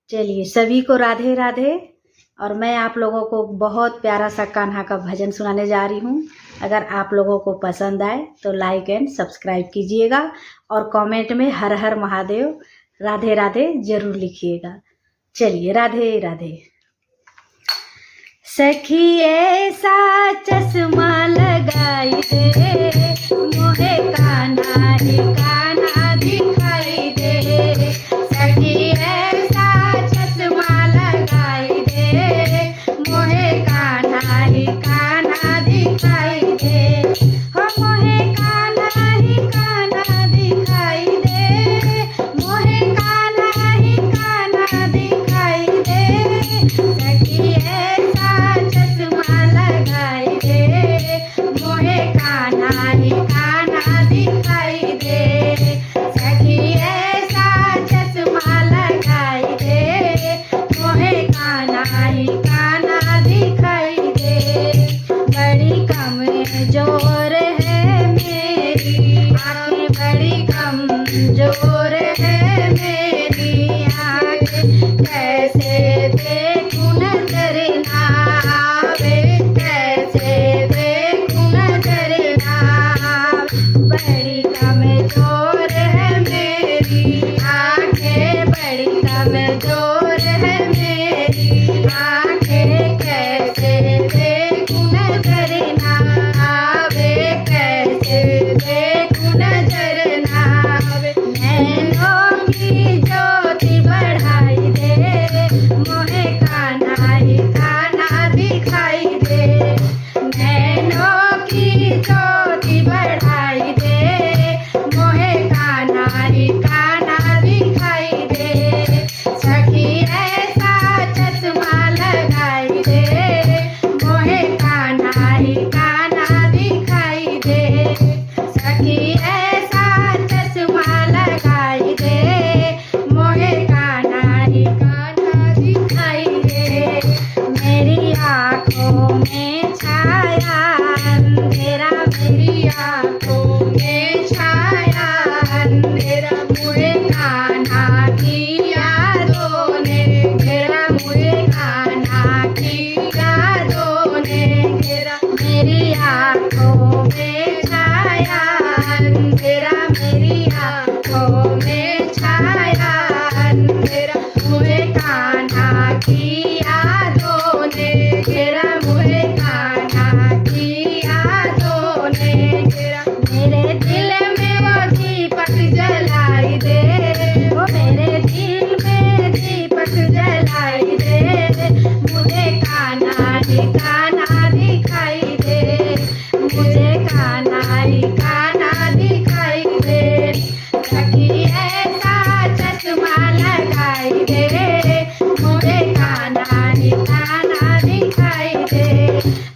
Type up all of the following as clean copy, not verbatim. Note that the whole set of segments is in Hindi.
चलिए सभी को राधे राधे। और मैं आप लोगों को बहुत प्यारा सा कान्हा का भजन सुनाने जा रही हूँ। अगर आप लोगों को पसंद आए तो लाइक एंड सब्सक्राइब कीजिएगा और कमेंट में हर हर महादेव राधे राधे जरूर लिखिएगा। चलिए राधे राधे। सखी ऐसा चश्मा लगाई दे, मोहे कान्हा ही कान्हा दिखाई दे। सखी ऐसा चश्मा लगाई दे, मोहे कान्हा ही कान्हा दिखाई दे। हो मोहे कान्हा ही कान्हा दिखाई दे, मोहे कान्हा ही कान्हा दिखाई दे। सखी ऐसा चश्मा लगाई दे, मोहे कान्हा ही कान्हा दिखाई दे। सखी ऐसा चश्मा लगाई दे, मोहे कान्हा ही कान्हा दिखाई दे। बड़ी कमजोर है मेरी आँखें, बड़ी कमजोर है मेरी आँखें। कैसे देखूं नजर ना आवे, कैसे देखूं नजर ना आवे। बड़ी कमजोर है मेरी आँखें, बड़ी कमजोर है मेरी आँखें। कैसे देखूं नजर ना आवे, कैसे देखूं नजर ना आवे। नैनों की ज्योति बढ़ाई दे, मोहे कान्हा ही कान्हा दिखाई दे। नैनों की ज्योति बढ़ाई दे, मोहे कान्हा ही कान्हा दिखाई दे। सखी ऐसा चश्मा लगाई दे, मोहे कान्हा ही कान्हा दिखाई दे। सखी ऐसा चश्मा लगाई दे, मोहे कान्हा ही कान्हा दिखाई दे। मेरी आँखों में छाया अंधेरा, मेरी आँखों में छाया अंधेरा। मुझे कान्हा की यादों ने घेरा, मुझे कान्हा की यादों ने घेरा। मेरी आँखों में छाया अंधेरा, मेरी आँखों में छाया अंधेरा। मुझे कान्हा की यादों ने घेरा, मुझे कान्हा की यादों ने घेरा। मेरे दिल में वो दीपक जलाई दे, वो मेरे दिल में दीपक जलाई दे। मुझे कान्हा ही कान्हा दिखाई दे, मुझे कान्हा ही कान्हा दिखाई दे। सखी ऐसा चश्मा लगाई दे, मुझे कान्हा ही कान्हा दिखाई दे।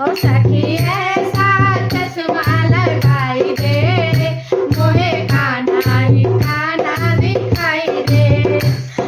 ओ सखी ऐसा चश्मा लगाई दे, मुझे कान्हा ही कान्हा दिखाई दे।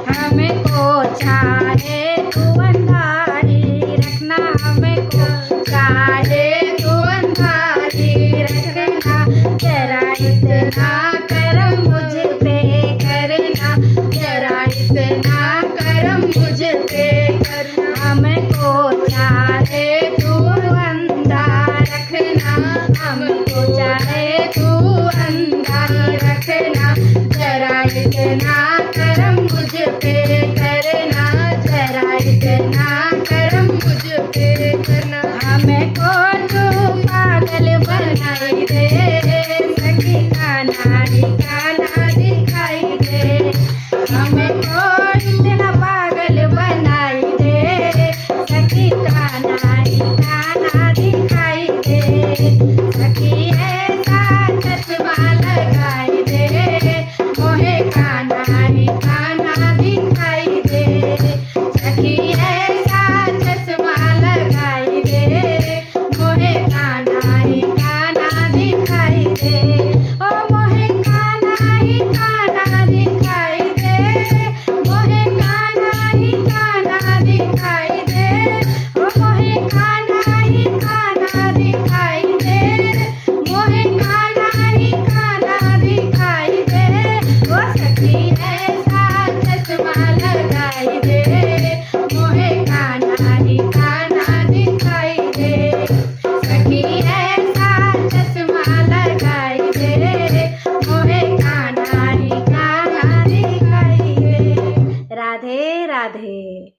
हमको चाहे तू अंधा ही रखना, हमको चाहे तू अंधा ही रखना। जरा इतना करम मुझ पे करना, जरा इतना करम मुझ पे करना। हमको चाहे तू अंधा रखना, हमको चाहे तू अंधा रखना। जरा इतना करम मुझ पे करना, जरा इतना करम मुझ पे करना। हमको तू पागल बनाई दे, सखी कान्हा ही कान्हा दिखाई दे। हमको इतना पागल बनाई राधे।